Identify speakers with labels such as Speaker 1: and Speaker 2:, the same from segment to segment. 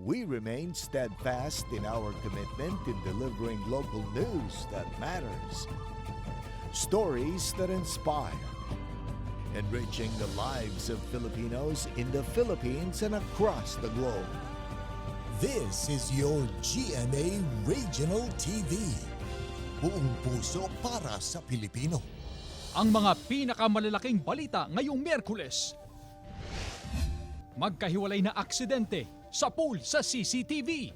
Speaker 1: we remain steadfast in our commitment in delivering local news that matters, stories that inspire, enriching the lives of Filipinos in the Philippines and across the globe.
Speaker 2: This is your GMA Regional TV. Buong puso para sa Pilipino.
Speaker 3: Ang mga pinakamalalaking balita ngayong Miyerkules. Magkahiwalay na aksidente sa pool sa CCTV.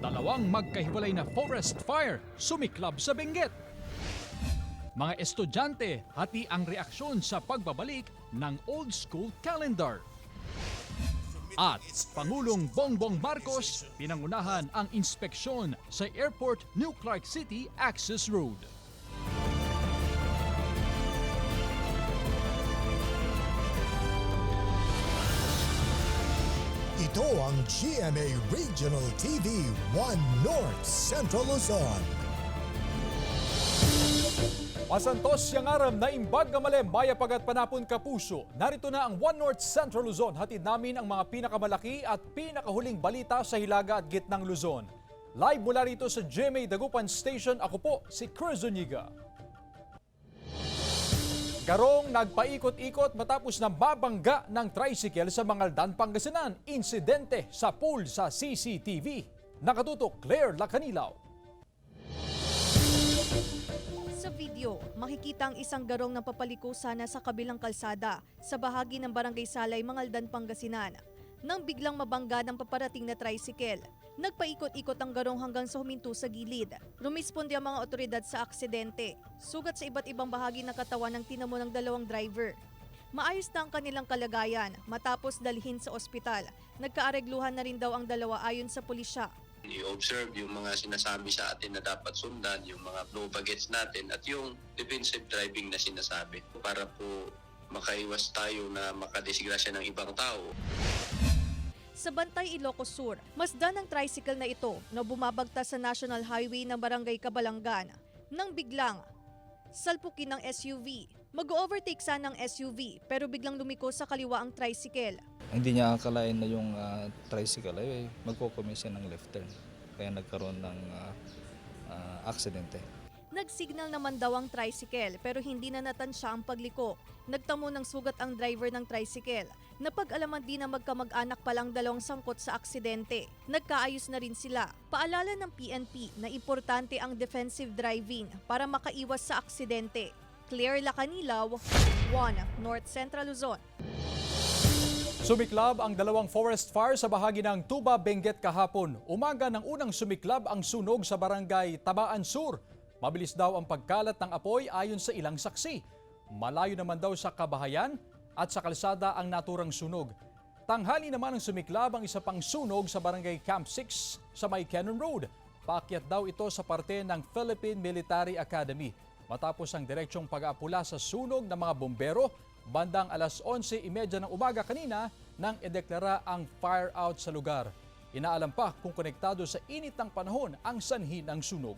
Speaker 3: Dalawang magkahiwalay na forest fire sumiklab sa Benguet. Mga estudyante, hati ang reaksyon sa pagbabalik ng old school calendar. At Pangulong Bongbong Marcos, pinangunahan ang inspeksyon sa Airport New Clark City Access Road.
Speaker 2: Ito ang GMA Regional TV 1 North Central Luzon.
Speaker 3: Pasantos yang aram na imbag nga malem maya pagat panapon kapuso. Narito na ang One North Central Luzon. Hatid namin ang mga pinakamalaki at pinakahuling balita sa hilaga at gitnang Luzon. Live mula rito sa GMA Dagupan Station, ako po si Chris Zuniga. Garong nagpaikot-ikot matapos na mabangga ng tricycle sa Mangaldan, Pangasinan. Insidente sa pool sa CCTV. Nakatutok Claire Lacanilaw.
Speaker 4: Sa video, makikita ang isang garong na papaliko sana sa kabilang kalsada sa bahagi ng Barangay Salay, Mangaldan, Pangasinan. Nang biglang mabangga ng paparating na tricycle, nagpaikot-ikot ang garong hanggang sa huminto sa gilid. Rumisponde ang mga otoridad sa aksidente. Sugat sa iba't ibang bahagi ng katawan ng tinamo ng dalawang driver. Maayos na ang kanilang kalagayan matapos dalhin sa ospital. Nagkaaregluhan na rin daw ang dalawa ayon sa pulisya.
Speaker 5: I-observe yung mga sinasabi sa atin na dapat sundan, yung mga no bagets natin at yung defensive driving na sinasabi para po makaiwas tayo na makadisgrasya ng ibang tao.
Speaker 4: Sa Bantay, Ilocos Sur, masdan ang tricycle na ito na bumabagtas sa National Highway ng Barangay Cabalangan. Nang biglang salpukin ng SUV. Mag-overtake sana ng SUV pero biglang lumiko sa kaliwa ang tricycle.
Speaker 6: Hindi niya akalain na yung tricycle ay magko-commission ng left turn. Kaya nagkaroon ng aksidente.
Speaker 4: Nagsignal naman daw ang tricycle pero hindi na natansya ang pagliko. Nagtamo ng sugat ang driver ng tricycle. Napag-alaman din na magkamag-anak palang dalawang sangkot sa aksidente. Nagkaayos na rin sila. Paalala ng PNP na importante ang defensive driving para makaiwas sa aksidente. Claire Lacanilaw, 1 North Central Luzon.
Speaker 3: Sumiklab ang dalawang forest fire sa bahagi ng Tuba, Benguet kahapon. Umaga ng unang sumiklab ang sunog sa barangay Tabaan Sur. Mabilis daw ang pagkalat ng apoy ayon sa ilang saksi. Malayo naman daw sa kabahayan at sa kalsada ang naturang sunog. Tanghali naman ang sumiklab ang isa pang sunog sa barangay Camp 6 sa May Cannon Road. Paakyat daw ito sa parte ng Philippine Military Academy. Matapos ang direksyong pag-aapula sa sunog ng mga bombero, bandang alas 11:30 ng umaga kanina nang ideklara ang fire out sa lugar. Inaalam pa kung konektado sa init ng panahon ang sanhi ng sunog.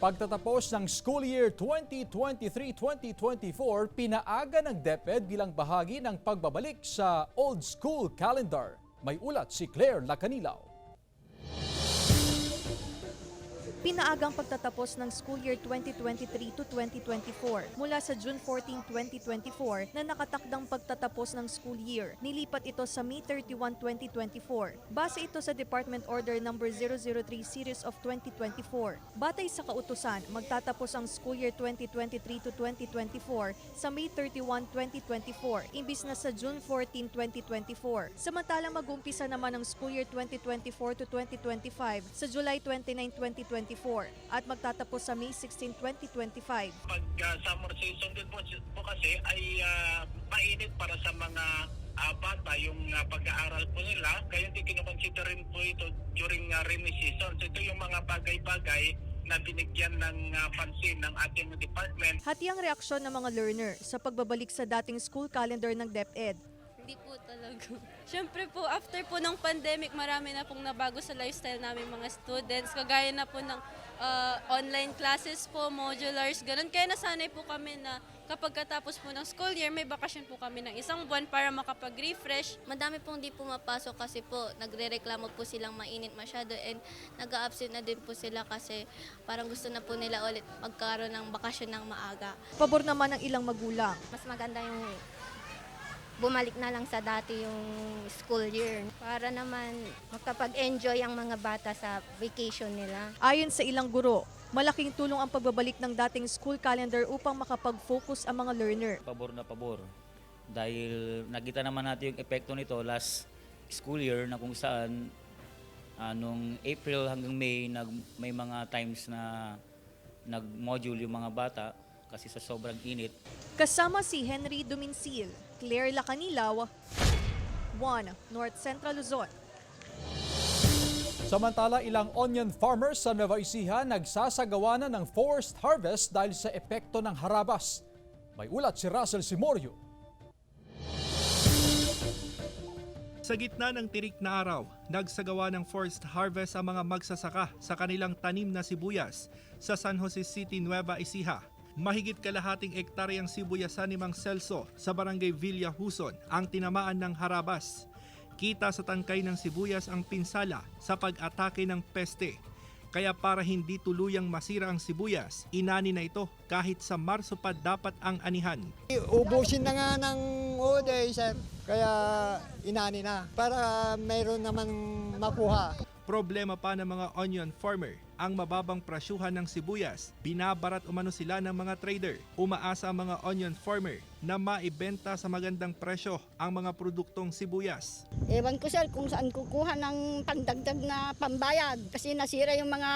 Speaker 3: Pagtatapos ng school year 2023-2024, pinaaga ng DepEd bilang bahagi ng pagbabalik sa old school calendar. May ulat si Claire Lacanilaw.
Speaker 4: Pinaagang pagtatapos ng school year 2023 to 2024 mula sa June 14, 2024 na nakatakdang pagtatapos ng school year. Nilipat ito sa May 31, 2024. Base ito sa Department Order No. 003 Series of 2024. Batay sa kautusan, magtatapos ang school year 2023 to 2024 sa May 31, 2024 imbis na sa June 14, 2024. Samantalang mag-uumpisa naman ang school year 2024 to 2025 sa July 29, 2024 at magtatapos sa May 16, 2025.
Speaker 7: Pag summer season din po kasi ay mainit para sa mga bata yung pag-aaral po nila. Kaya hindi kinoconsider rin po ito during rainy season. So ito yung mga bagay-bagay na binigyan ng pansin ng ating department.
Speaker 4: Hati ang reaksyon ng mga learner sa pagbabalik sa dating school calendar ng DepEd.
Speaker 8: Hindi po talaga. Siyempre po, after po ng pandemic, marami na pong nabago sa lifestyle namin mga students. Kagaya na po ng online classes po, modulars, ganun. Kaya nasanay po kami na Kapag katapos po ng school year, may bakasyon po kami ng isang buwan para makapag-refresh.
Speaker 9: Madami pong di pumapasok kasi po nagrereklamo po silang mainit masyado and nag-a-absent na din po sila kasi parang gusto na po nila ulit magkaroon ng bakasyon ng maaga.
Speaker 4: Pabor naman ng ilang magulang.
Speaker 10: Mas maganda yung bumalik na lang sa dati yung school year para naman makapag-enjoy ang mga bata sa vacation nila.
Speaker 4: Ayon sa ilang guro, malaking tulong ang pagbabalik ng dating school calendar upang makapag-focus ang mga learner.
Speaker 11: Pabor na pabor. Dahil nakita naman natin yung epekto nito last school year na kung saan nung April hanggang May may mga times na nag-module yung mga bata kasi sa sobrang init.
Speaker 4: Kasama si Henry Duminsil, Claire Lacanilaw, 1 North Central Luzon.
Speaker 3: Samantala, ilang onion farmers sa Nueva Ecija nagsasagawa na ng forced harvest dahil sa epekto ng harabas. May ulat si Russell Simorio.
Speaker 12: Sa gitna ng tirik na araw, nagsagawa ng forced harvest ang mga magsasaka sa kanilang tanim na sibuyas sa San Jose City, Nueva Ecija. Mahigit kalahating ektaryang sibuyasan ni Mang Celso sa barangay Villa Huson ang tinamaan ng harabas. Kita sa tangkay ng sibuyas ang pinsala sa pag-atake ng peste. Kaya para hindi tuluyang masira ang sibuyas, inani na ito kahit sa Marso pa dapat ang anihan.
Speaker 13: Ubusin na nga ng oday, sir. Kaya inani na para mayroon naman makuha.
Speaker 12: Problema pa ng mga onion farmer ang mababang prasyuhan ng sibuyas. Binabarat umano sila ng mga trader. Umaasa ang mga onion farmer na maibenta sa magandang presyo ang mga produktong sibuyas.
Speaker 10: Ewan ko sir kung saan kukuha ng pandagdag na pambayad kasi nasira yung mga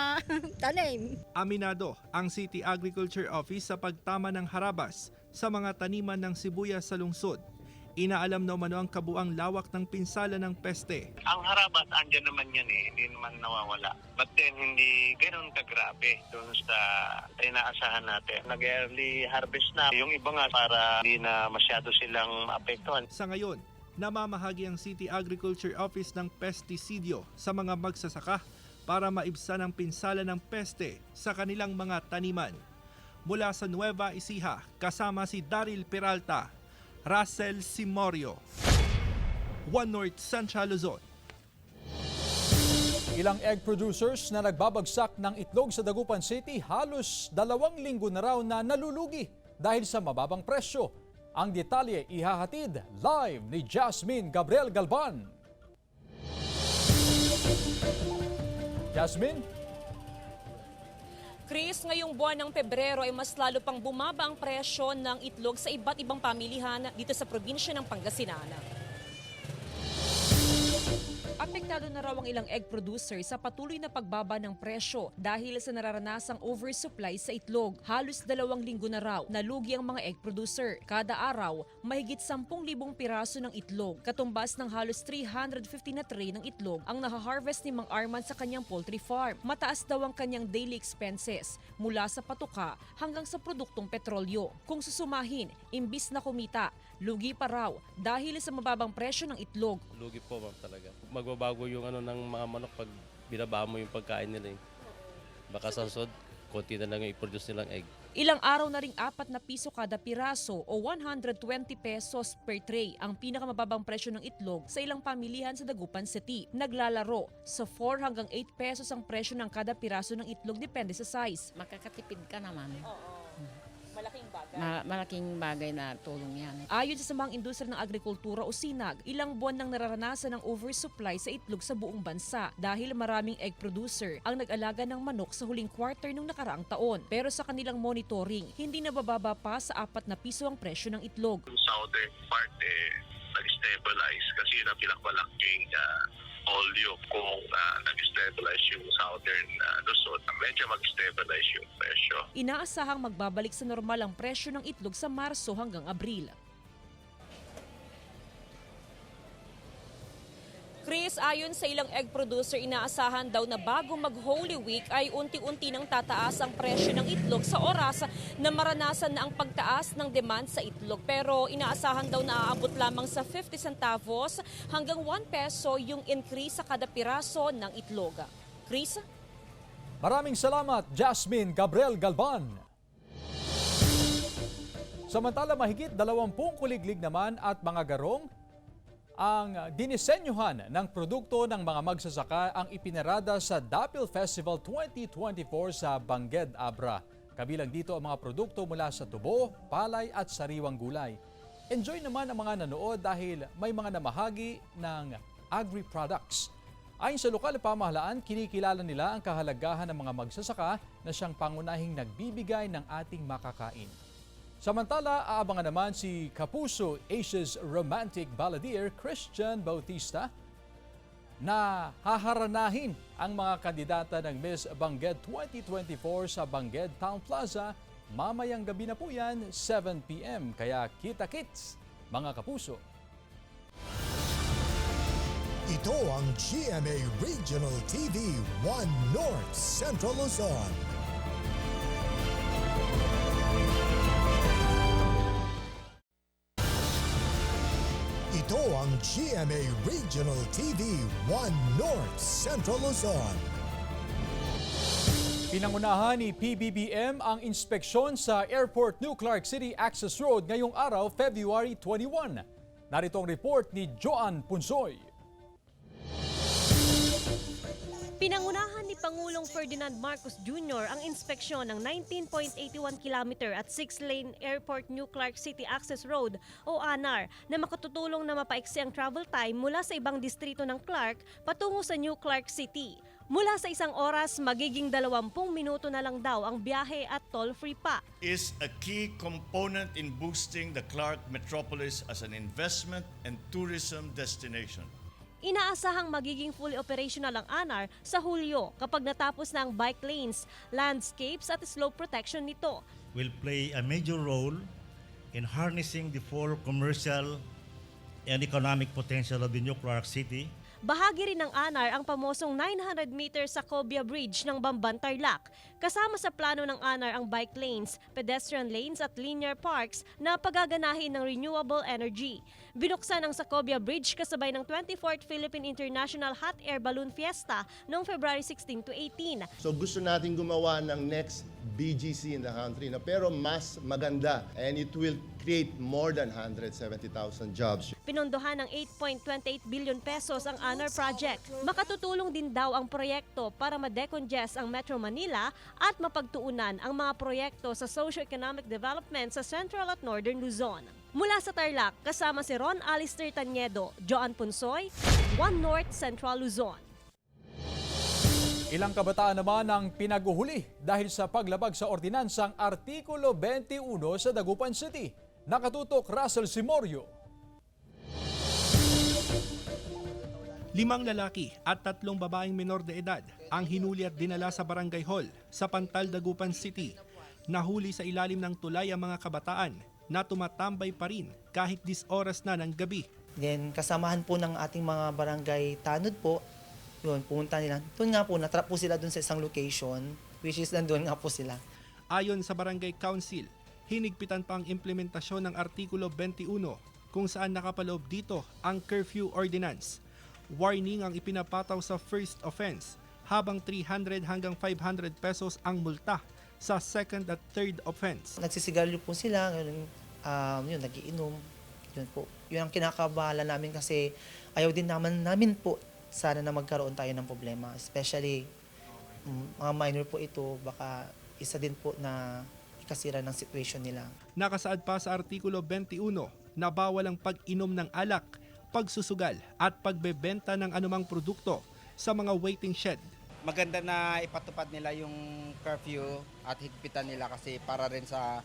Speaker 10: tanim.
Speaker 12: Aminado ang City Agriculture Office sa pagtama ng harabas sa mga taniman ng sibuyas sa lungsod. Inaalam na umano ang kabuang lawak ng pinsala ng peste.
Speaker 7: Ang harabas, andyan naman yan hindi naman nawawala. But then, hindi ganoon kagrabe doon sa inaasahan natin. Nag-early harvest na. Yung iba nga para hindi na masyado silang maapektuhan.
Speaker 12: Sa ngayon, namamahagi ang City Agriculture Office ng pesticidio sa mga magsasaka para maibsan ang pinsala ng peste sa kanilang mga taniman. Mula sa Nueva Ecija, kasama si Daryl Peralta, Russell Simorio, 1 North Central Luzon.
Speaker 3: Ilang egg producers na nagbabagsak ng itlog sa Dagupan City halos 2 linggo na raw na nalulugi dahil sa mababang presyo. Ang detalye ihahatid live ni Jasmine Gabriel Galban. Jasmine?
Speaker 14: Chris, ngayong buwan ng Pebrero ay mas lalo pang bumaba ang presyo ng itlog sa iba't ibang pamilihan dito sa probinsya ng Pangasinan. Apektado na raw ang ilang egg producer sa patuloy na pagbaba ng presyo dahil sa nararanasang oversupply sa itlog. Halos 2 linggo na raw nalugi ang mga egg producer. Kada araw, mahigit 10,000 piraso ng itlog. Katumbas ng halos 350 na tray ng itlog ang nahaharvest ni Mang Arman sa kanyang poultry farm. Mataas daw ang kanyang daily expenses mula sa patuka hanggang sa produktong petrolyo. Kung susumahin, imbis na kumita, lugi pa raw dahil sa mababang presyo ng itlog.
Speaker 15: Lugi po ma'am talaga. Magbabago yung ng mga manok pag binaba mo yung pagkain nila. Baka sa susunod, konti na lang yung i-produce nilang egg.
Speaker 14: Ilang araw na ring 4 na piso kada piraso o 120 pesos per tray ang pinakamababang presyo ng itlog sa ilang pamilihan sa Dagupan City. Naglalaro sa 4 hanggang 8 pesos ang presyo ng kada piraso ng itlog depende sa size.
Speaker 16: Makakatipid ka naman.
Speaker 14: Malaking bagay.
Speaker 16: Malaking bagay na tulong yan.
Speaker 14: Ayon sa Samahang Industriya ng Agrikultura o SINAG, ilang buwan nang nararanasan ng oversupply sa itlog sa buong bansa dahil maraming egg producer ang nag-alaga ng manok sa huling quarter ng nakaraang taon. Pero sa kanilang monitoring, hindi na bababa pa sa 4 na piso ang presyo ng itlog.
Speaker 7: Yung southern part nag-stabilize kasi yun ang pinakamalaking volume. Kung nag-stabilize yung southern Luzon, medyo mag-stabilize yung presyo.
Speaker 14: Inaasahang magbabalik sa normal ang presyo ng itlog sa Marso hanggang Abril. Chris, ayon sa ilang egg producer, inaasahan daw na bago mag-Holy Week ay unti-unti nang tataas ang presyo ng itlog sa oras na maranasan na ang pagtaas ng demand sa itlog. Pero inaasahan daw na aabot lamang sa 50 centavos hanggang 1 peso yung increase sa kada piraso ng itlog. Chris?
Speaker 3: Maraming salamat, Jasmine Gabriel Galban. Samantala mahigit 20 kuliglig naman at mga garong ang dinisenyuhan ng produkto ng mga magsasaka ang ipinarada sa Dapil Festival 2024 sa Bangged, Abra. Kabilang dito ang mga produkto mula sa tubo, palay at sariwang gulay. Enjoy naman ang mga nanood dahil may mga namahagi ng agri-products. Ayon sa lokal na pamahalaan, kinikilala nila ang kahalagahan ng mga magsasaka na siyang pangunahing nagbibigay ng ating makakain. Samantala, aabangan naman si Kapuso Asia's romantic balladeer Christian Bautista na haharanahin ang mga kandidata ng Miss Bangged 2024 sa Bangged Town Plaza. Mamayang gabi na po yan, 7 p.m. Kaya kita-kits, mga kapuso.
Speaker 2: Ito ang GMA Regional TV 1 North Central Luzon. Ito ang GMA Regional TV 1 North Central Luzon.
Speaker 3: Pinangunahan ni PBBM ang inspeksyon sa Airport New Clark City Access Road ngayong araw, February 21. Narito ang report ni Joan Punsoy.
Speaker 17: Pinangunahan ni Pangulong Ferdinand Marcos Jr. ang inspeksyon ng 19.81 km at 6-lane Airport New Clark City Access Road o ANAR na makatutulong na mapaiksi ang travel time mula sa ibang distrito ng Clark patungo sa New Clark City. Mula sa 1 oras, magiging 20 minuto na lang daw ang biyahe at toll-free pa.
Speaker 18: Is a key component in boosting the Clark metropolis as an investment and tourism destination.
Speaker 17: Inaasahang magiging fully operational ang ANAR sa Hulyo kapag natapos na ang bike lanes, landscapes at slope protection nito.
Speaker 19: Will play a major role in harnessing the full commercial and economic potential of the New Clark City.
Speaker 17: Bahagi rin ng ANAR ang pamosong 900 meters sa Cobia Bridge ng Bamban, Tarlac. Kasama sa plano ng ANAR ang bike lanes, pedestrian lanes at linear parks na pagaganahin ng renewable energy. Binuksan ang Sacobia Bridge kasabay ng 24th Philippine International Hot Air Balloon Fiesta noong February 16 to 18.
Speaker 20: So gusto natin gumawa ng next BGC in the country na pero mas maganda and it will create more than 170,000 jobs.
Speaker 17: Pinondohan ng 8.28 billion pesos ang ANAR project. Makatutulong din daw ang proyekto para ma-decongest ang Metro Manila at mapagtuunan ang mga proyekto sa socio-economic development sa Central at Northern Luzon. Mula sa Tarlac, kasama si Ron Alister Taniedo, Joan Punsoy, 1 North Central Luzon.
Speaker 3: Ilang kabataan naman ang pinaguhuli dahil sa paglabag sa ordinansang Artikulo 21 sa Dagupan City. Nakatutok Russell Simorio.
Speaker 12: 5 lalaki at 3 babaeng menor de edad ang hinuli at dinala sa Barangay Hall sa Pantal, Dagupan City. Nahuli sa ilalim ng tulay ang mga kabataan na tumatambay pa rin kahit 10 oras na ng gabi.
Speaker 21: Then kasamahan po ng ating mga barangay tanod po, yun, pumunta nila. Doon nga po, natrap po sila doon sa isang location, which is nandun nga po sila.
Speaker 12: Ayon sa Barangay Council, hinigpitan pa ang implementasyon ng Artikulo 21 kung saan nakapaloob dito ang curfew ordinance. Warning ang ipinapataw sa first offense, habang 300 hanggang 500 pesos ang multa sa second at third offense.
Speaker 21: Nagsisigarilyo po sila, yun, nagiinom. Yun po. Yun ang kinakabahala namin kasi ayaw din namin po sana na magkaroon tayo ng problema. Especially mga minor po ito, baka isa din po na ikasira ng situation nila.
Speaker 12: Nakasaad pa sa Artikulo 21 na bawal ang pag-inom ng alak, pagsusugal at pagbebenta ng anumang produkto sa mga waiting shed.
Speaker 22: Maganda na ipatupad nila yung curfew at higpitan nila kasi para rin sa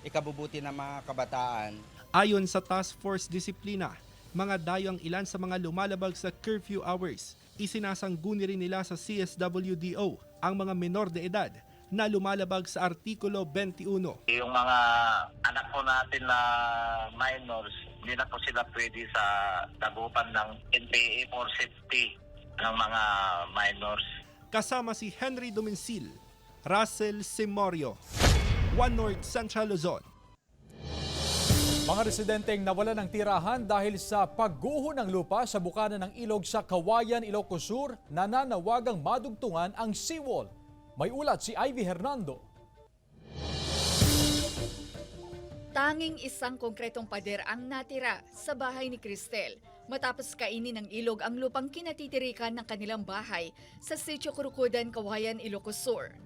Speaker 22: ikabubuti ng mga kabataan.
Speaker 12: Ayon sa Task Force Disiplina, mga dayo ang ilan sa mga lumalabag sa curfew hours. Isinasangguni rin nila sa CSWDO ang mga menor de edad na lumalabag sa Artikulo 21.
Speaker 7: Yung mga anak po natin na minors, hindi na po sila pwede sa dagupan ng NPA for safety ng mga minors.
Speaker 12: Kasama si Henry Domencil, Russell Simorio, 1 North Central Luzon.
Speaker 3: Mga residenteng nawala ng tirahan dahil sa pagguho ng lupa sa bukana ng ilog sa Kawayan, Ilocos Sur, nananawagang madugtungan ang seawall. May ulat si Ivy Hernando.
Speaker 1: Tanging isang konkretong pader ang natira sa bahay ni Cristel matapos kainin ng ilog ang lupang kinatitirikan ng kanilang bahay sa Sitio Kurukudan, Kawayan, Ilocos Sur.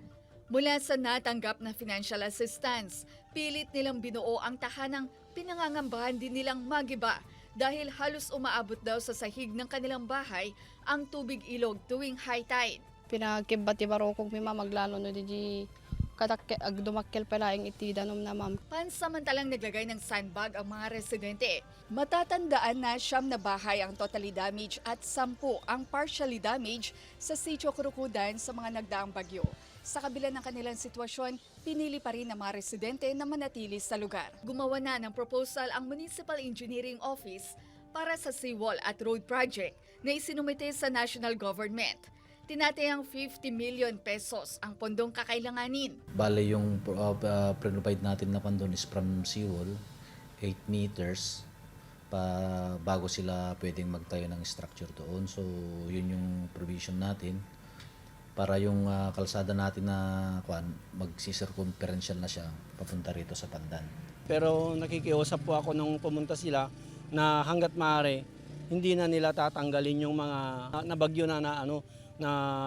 Speaker 1: Mula sa natanggap na financial assistance, pilit nilang binuo ang tahanang pinangangambahan din nilang magiba dahil halos umaabot daw sa sahig ng kanilang bahay ang tubig ilog tuwing high tide.
Speaker 5: Pinagkibati baro kong mima maglalo no di dumakkel pala ang itidanom na ma'am.
Speaker 1: Pansamantalang naglagay ng sandbag ang mga residente. Matatandaan na 9 na bahay ang totally damaged at 10 ang partially damaged sa Sitio Kurukudan sa mga nagdaang bagyo. Sa kabila ng kanilang sitwasyon, pinili pa rin ng mga residente na manatili sa lugar. Gumawa na ng proposal ang Municipal Engineering Office para sa seawall at road project na isinumite sa national government. Tinatayang 50 million pesos ang pondong kakailanganin.
Speaker 23: Bale yung provide natin na pandon is from seawall, 8 meters, bago sila pwedeng magtayo ng structure doon. So yun yung provision natin para yung kalsada natin na magsisircumferential na siya papunta rito sa Pandan.
Speaker 24: Pero nakikiusap po ako nung pumunta sila na hanggat maaari hindi na nila tatanggalin yung mga nabagyo na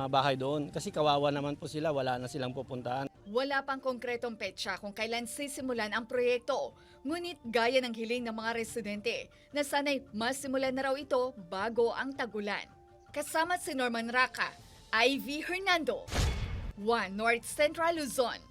Speaker 24: bahay doon kasi kawawa naman po sila, wala na silang pupuntahan.
Speaker 1: Wala pang konkretong petsa kung kailan sisimulan ang proyekto. Ngunit gaya ng hiling ng mga residente na sana'y masimulan na raw ito bago ang tagulan. Kasama si Norman Raca, Ivy Hernando, 1 North Central Luzon.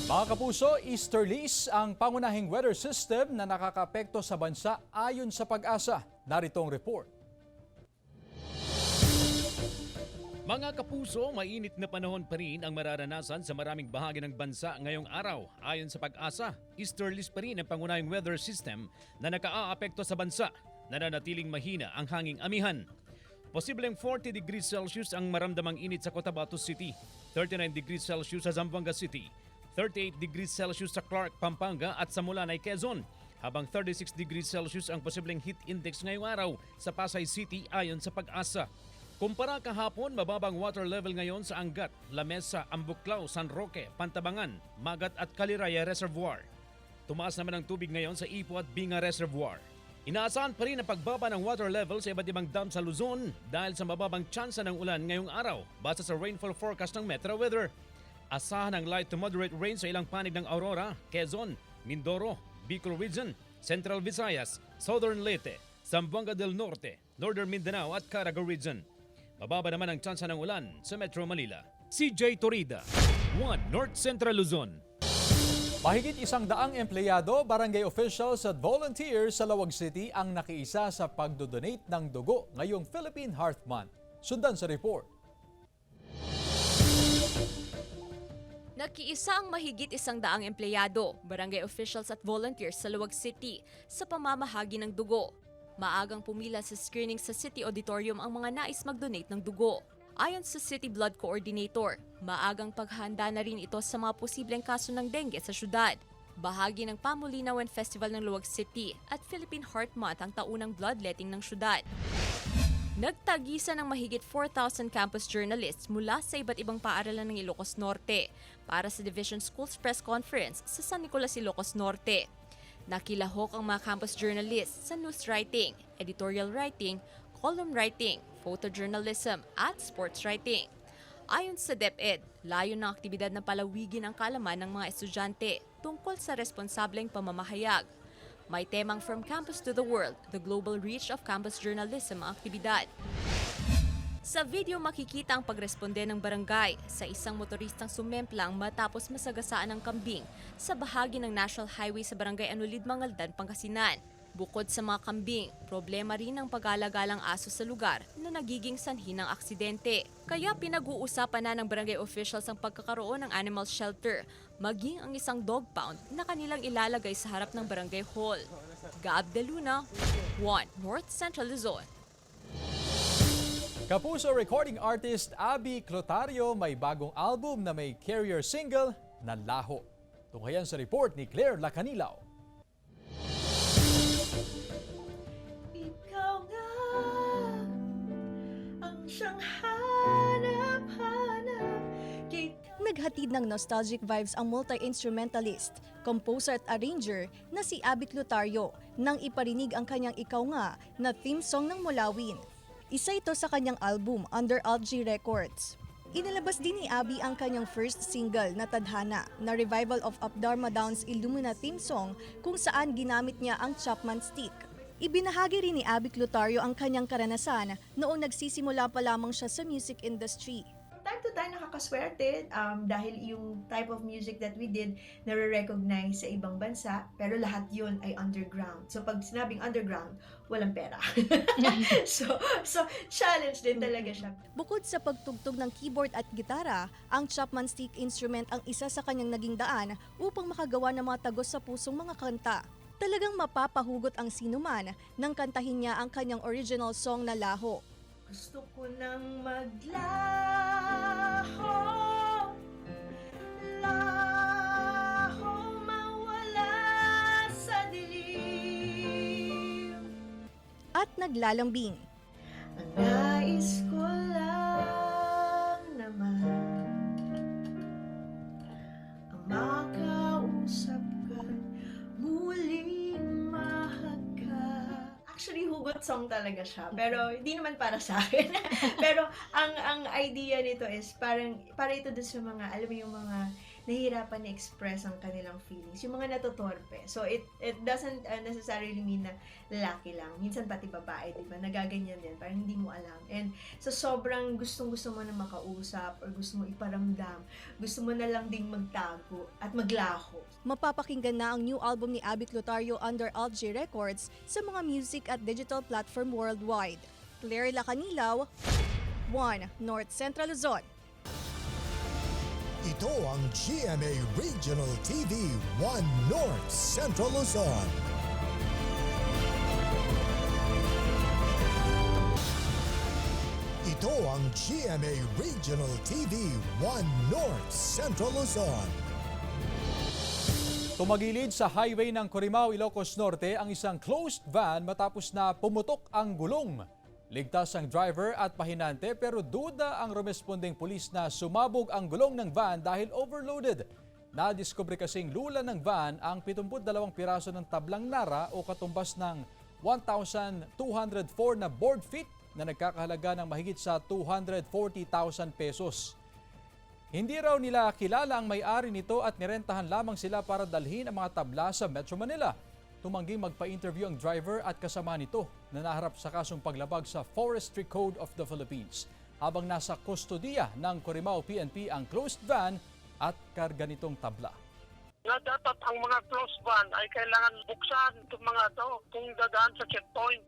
Speaker 3: Mga kapuso, easterlies ang pangunahing weather system na nakakaapekto sa bansa ayon sa Pag-asa. Narito ang report.
Speaker 25: Mga kapuso, mainit na panahon pa rin ang mararanasan sa maraming bahagi ng bansa ngayong araw. Ayon sa Pag-asa, easterlies pa rin ang pangunahing weather system na nakaaapekto sa bansa. Nananatiling mahina ang hanging amihan. Posibleng 40 degrees Celsius ang maramdamang init sa Cotabato City, 39 degrees Celsius sa Zamboanga City, 38 degrees Celsius sa Clark, Pampanga at sa Mulanay, Quezon, habang 36 degrees Celsius ang posibleng heat index ngayong araw sa Pasay City ayon sa Pag-asa. Kumpara kahapon, mababang water level ngayon sa Angat, Lamesa, Ambuclao, San Roque, Pantabangan, Magat at Caliraya Reservoir. Tumaas naman ang tubig ngayon sa Ipo at Binga Reservoir. Inaasahan pa rin ang pagbaba ng water level sa iba't ibang dam sa Luzon dahil sa mababang tsansa ng ulan ngayong araw base sa rainfall forecast ng Metro Weather. Asahan ang light to moderate rain sa ilang panig ng Aurora, Quezon, Mindoro, Bicol Region, Central Visayas, Southern Leyte, Zamboanga del Norte, Northern Mindanao at Caraga Region. Mababa naman ang tsansa ng ulan sa Metro Manila. CJ Torida, 1 North Central Luzon.
Speaker 3: Mahigit 100 empleyado, barangay officials at volunteers sa Lawag City ang nakiisa sa pagdodonate ng dugo ngayong Philippine Heart Month. Sundan sa report.
Speaker 14: Nakiisa ang mahigit 100 empleyado, barangay officials at volunteers sa Lawag City sa pamamahagi ng dugo. Maagang pumila sa screening sa City Auditorium ang mga nais mag-donate ng dugo. Ayon sa City Blood Coordinator, maagang paghahanda na rin ito sa mga posibleng kaso ng dengue sa syudad. Bahagi ng Pamulinawan Festival ng Lawag City at Philippine Heart Month ang taunang bloodletting ng syudad. Nagtagisa ng mahigit 4,000 campus journalists mula sa iba't ibang paaralan ng Ilocos Norte para sa Division Schools Press Conference sa San Nicolas, Ilocos Norte. Nakilahok ang mga campus journalists sa news writing, editorial writing, column writing, photojournalism at sports writing. Ayon sa DepEd, layo ng aktibidad na palawigin ang kaalaman ng mga estudyante tungkol sa responsableng pamamahayag. May temang From Campus to the World, the global reach of campus journalism ang aktibidad. Sa video makikita ang pagresponde ng barangay sa isang motoristang sumemplang matapos masagasaan ng kambing sa bahagi ng National Highway sa Barangay Anulid, Mangaldan, Pangasinan. Bukod sa mga kambing, problema rin ang pag-alagalang aso sa lugar na nagiging sanhi ng aksidente. Kaya pinag-uusapan na ng barangay officials ang pagkakaroon ng animal shelter, maging ang isang dog pound na kanilang ilalagay sa harap ng barangay hall. Gaab de Luna, 1 North Central Luzon.
Speaker 3: Kapuso recording artist Abby Clotario may bagong album na may carrier single na Laho. Tunghayan sa report ni Claire Lacanilao.
Speaker 26: Ikaw nga
Speaker 4: siyang hanap-hanap.
Speaker 6: Naghatid ng nostalgic vibes ang multi-instrumentalist, composer at arranger na si Abby Clutario nang iparinig ang kanyang Ikaw Nga na theme song ng Mulawin. Isa ito sa kanyang album Under Alt G Records. Inilabas din ni Abby ang kanyang first single na Tadhana na revival of Updharma Down's Illumina theme song kung saan ginamit niya ang Chapman Stick. Ibinahagi rin ni Abby Clutario ang kanyang karanasan noong nagsisimula pa lamang siya sa music industry.
Speaker 4: Time to time nakakaswerte dahil yung type of music that we did nare-recognize sa ibang bansa, pero lahat yun ay underground. So pag sinabing underground, walang pera. so challenge din talaga siya.
Speaker 6: Bukod sa pagtugtog ng keyboard at gitara, ang Chapman Stick instrument ang isa sa kanyang naging daan upang makagawa ng mga tagos sa pusong mga kanta. Talagang mapapahugot ang sinuman nang kantahin niya ang kanyang original song na Laho.
Speaker 4: Gusto ko nang maglaho, laho mawala sa dilim.
Speaker 6: At naglalambing.
Speaker 4: Ang nais ko lang naman ang makausap ka, muling mahal ka. Actually, hugot song talaga siya. Pero hindi naman para sa akin. Pero ang idea nito is para ito dun sa mga, alam mo yung mga nahihirapan na express ang kanilang feelings. Yung mga natutorpe. So it doesn't necessarily mean na lalaki lang. Minsan pati babae, di ba? Nagaganyan din. Parang hindi mo alam. And so sobrang gustong-gusto mo na makausap or gusto mo iparamdam. Gusto mo na lang ding magtago at maglaho.
Speaker 6: Mapapakinggan na ang new album ni Abby Clutario under Alt G Records sa mga music at digital platform worldwide. Claire Lacanilaw, 1 North Central Luzon.
Speaker 2: Ito ang GMA Regional TV 1 North Central Luzon. Ito ang GMA Regional TV 1 North Central Luzon.
Speaker 3: Tumagilid sa highway ng Corimao, Ilocos Norte ang isang closed van matapos na pumutok ang gulong. Ligtas ang driver at pahinante pero duda ang rumesponding pulis na sumabog ang gulong ng van dahil overloaded. Nadiskubre kasing lula ng van ang 72 piraso ng tablang nara o katumbas ng 1,204 na board feet na nagkakahalaga ng mahigit sa 240,000 pesos. Hindi raw nila kilala ang may-ari nito at nirentahan lamang sila para dalhin ang mga tabla sa Metro Manila. Tumangging magpa-interview ang driver at kasama nito na naharap sa kasong paglabag sa Forestry Code of the Philippines. Habang nasa kustodiya ng Corimao PNP ang closed van at karga nitong tabla.
Speaker 7: Na dapat ang mga closed van ay kailangan buksan itong mga ito kung dadaan sa checkpoint.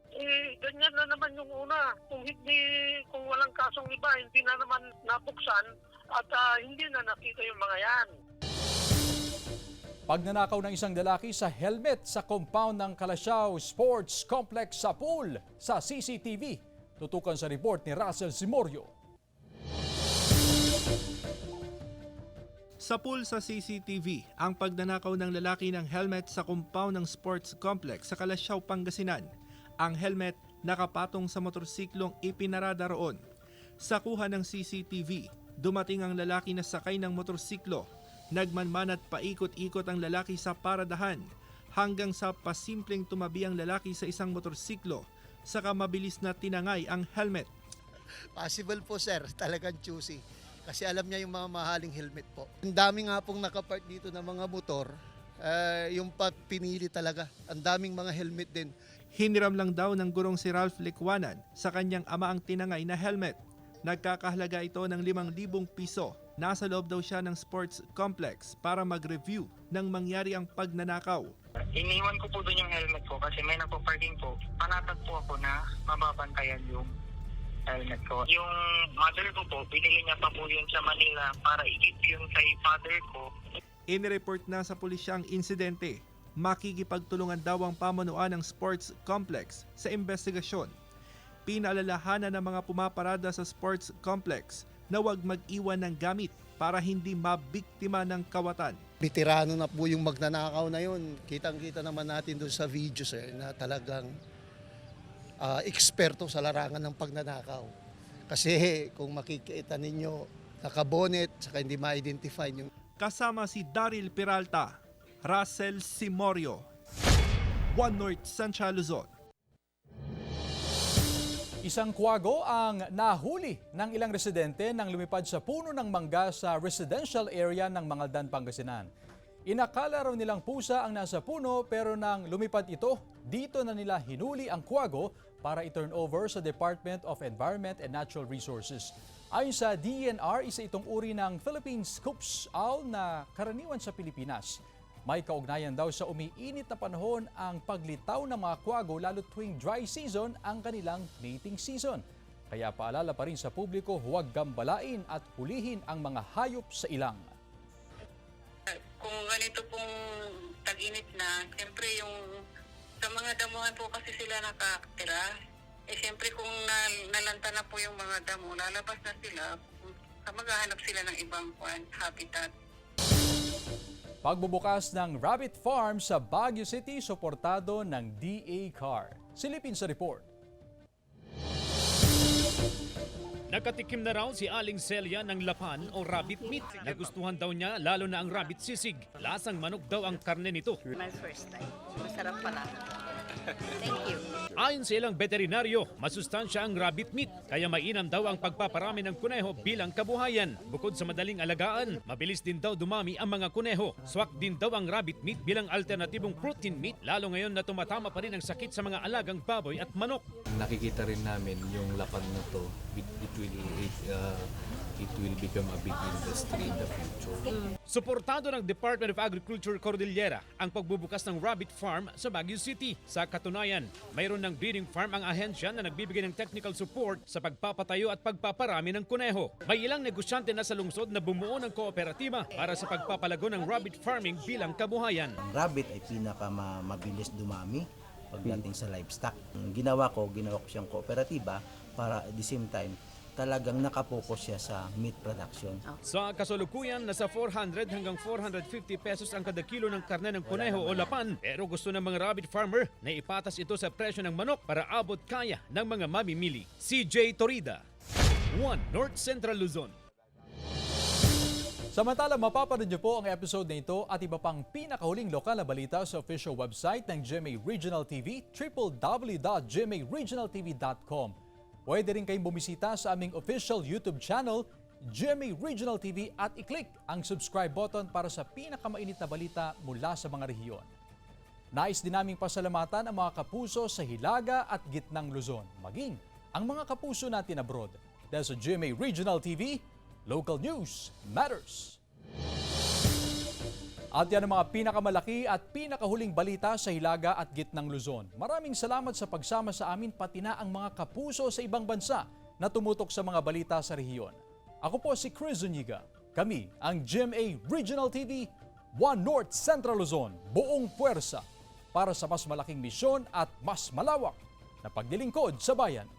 Speaker 7: Ganyan na naman yung una. Kung walang kasong iba, hindi na naman nabuksan at hindi na nakita yung mga yan.
Speaker 3: Pagnanakaw ng isang lalaki sa helmet sa compound ng Calasiao Sports Complex sa pool sa CCTV. Tutukan sa report ni Russell Simorio.
Speaker 12: Sa pool sa CCTV, ang pagnanakaw ng lalaki ng helmet sa compound ng sports complex sa Calasiao, Pangasinan. Ang helmet nakapatong sa motorsiklong ipinarada roon. Sa kuha ng CCTV, dumating ang lalaki na sakay ng motorsiklo. Nagmanman at paikot-ikot ang lalaki sa paradahan hanggang sa pasimpleng tumabi ang lalaki sa isang motorsiklo saka mabilis na tinangay ang helmet.
Speaker 8: Possible po sir, talagang choosy. Kasi alam niya yung mga mahaling helmet po. Ang dami nga pong nakapark dito ng mga motor, yung pinili talaga. Ang daming mga helmet din.
Speaker 12: Hiniram lang daw ng gurong si Ralph Likwanan sa kanyang ama ang tinangay na helmet. Nagkakahalaga ito ng 5,000 piso. Nasa loob daw siya ng sports complex para mag-review ng mangyari ang pagnanakaw.
Speaker 7: Iniwan ko po doon yung helmet ko kasi may nagpo-parking po. Panatag po ako na mababantayan yung helmet ko. Yung mother ko po, binili niya pa po yun sa Manila para i-give yung kay father ko.
Speaker 12: Inireport na sa pulisya ang insidente. Makikipagtulungan daw ang pamunuan ng sports complex sa investigasyon. Pinaalalahanan ng mga pumaparada sa sports complex na huwag mag-iwan ng gamit para hindi mabiktima ng kawatan.
Speaker 8: Veterano na po yung magnanakaw na yun. Kitang-kita naman natin doon sa video sir na talagang eksperto sa larangan ng pagnanakaw. Kasi kung makikita ninyo, nakabonet, saka hindi ma-identify yung
Speaker 12: Kasama si Daryl Peralta, Russell Simorio, One North Central Luzon.
Speaker 3: Isang kwago ang nahuli ng ilang residente nang lumipad sa puno ng mangga sa residential area ng Mangaldan, Pangasinan. Inakala raw nilang pusa ang nasa puno pero nang lumipad ito, dito na nila hinuli ang kwago para i-turn over sa Department of Environment and Natural Resources. Ayon sa DENR, isa itong uri ng Philippine Scopes owl na karaniwan sa Pilipinas. May kaugnayan daw sa umiinit na panahon ang paglitaw ng mga kwago lalo tuwing dry season ang kanilang mating season. Kaya paalala pa rin sa publiko, huwag gambalain at hulihin ang mga hayop sa ilang.
Speaker 9: Kung ganito pong tag-init na, siyempre yung sa mga damuhan po kasi sila nakatira. Siyempre kung nalanta na po yung mga damo, lalabas na sila, maghahanap sila ng ibang habitat.
Speaker 3: Pagbubukas ng rabbit farm sa Baguio City, suportado ng DA-CAR. Silipin sa report.
Speaker 25: Nakatikim na raw si Aling Celia ng lapan o rabbit meat. Nagustuhan daw niya lalo na ang rabbit sisig. Lasang manok daw ang karne nito.
Speaker 10: My first time. Masarap pala. Thank you.
Speaker 25: Ayon sa ilang veterinaryo, masustansya ang rabbit meat, kaya mainam daw ang pagpaparami ng kuneho bilang kabuhayan. Bukod sa madaling alagaan, mabilis din daw dumami ang mga kuneho. Swak din daw ang rabbit meat bilang alternatibong protein meat, lalo ngayon na tumatama pa rin ang sakit sa mga alagang baboy at manok.
Speaker 11: Nakikita rin namin yung lapan na to, it will become a big industry in the future.
Speaker 25: Suportado ng Department of Agriculture Cordillera ang pagbubukas ng rabbit farm sa Baguio City. Sa katunayan, mayroon ng breeding farm ang ahensya na nagbibigay ng technical support sa pagpapatayo at pagpaparami ng kuneho. May ilang negosyante na sa lungsod na bumuo ng kooperatiba para sa pagpapalago ng rabbit farming bilang kabuhayan.
Speaker 13: Ang rabbit ay mabilis dumami pagdating sa livestock. Ang ginawa ko siyang kooperatiba para at the same time talagang nakapokus siya sa meat production.
Speaker 25: Sa kasalukuyan, nasa 400 hanggang 450 pesos ang kada kilo ng karne ng kuneho o lapan. Pero gusto ng mga rabbit farmer na ipatas ito sa presyo ng manok para abot kaya ng mga mamimili. CJ Torida, One North Central Luzon.
Speaker 3: Samantala, mapapanood niyo po ang episode na ito at iba pang pinakahuling lokal na balita sa official website ng GMA Regional TV, www.gmaregionaltv.com. Pwede rin kayong bumisita sa aming official YouTube channel, GMA Regional TV, at i-click ang subscribe button para sa pinakamainit na balita mula sa mga rehiyon. Nais din naming pasalamatan ang mga kapuso sa Hilaga at Gitnang Luzon, maging ang mga kapuso natin abroad. Dahil sa GMA Regional TV, local news matters. At yan ang mga pinakamalaki at pinakahuling balita sa Hilaga at Gitnang Luzon. Maraming salamat sa pagsama sa amin pati na ang mga kapuso sa ibang bansa na tumutok sa mga balita sa rehiyon. Ako po si Chris Zuniga. Kami ang GMA Regional TV, One North Central Luzon, buong puwersa para sa mas malaking misyon at mas malawak na paglilingkod sa bayan.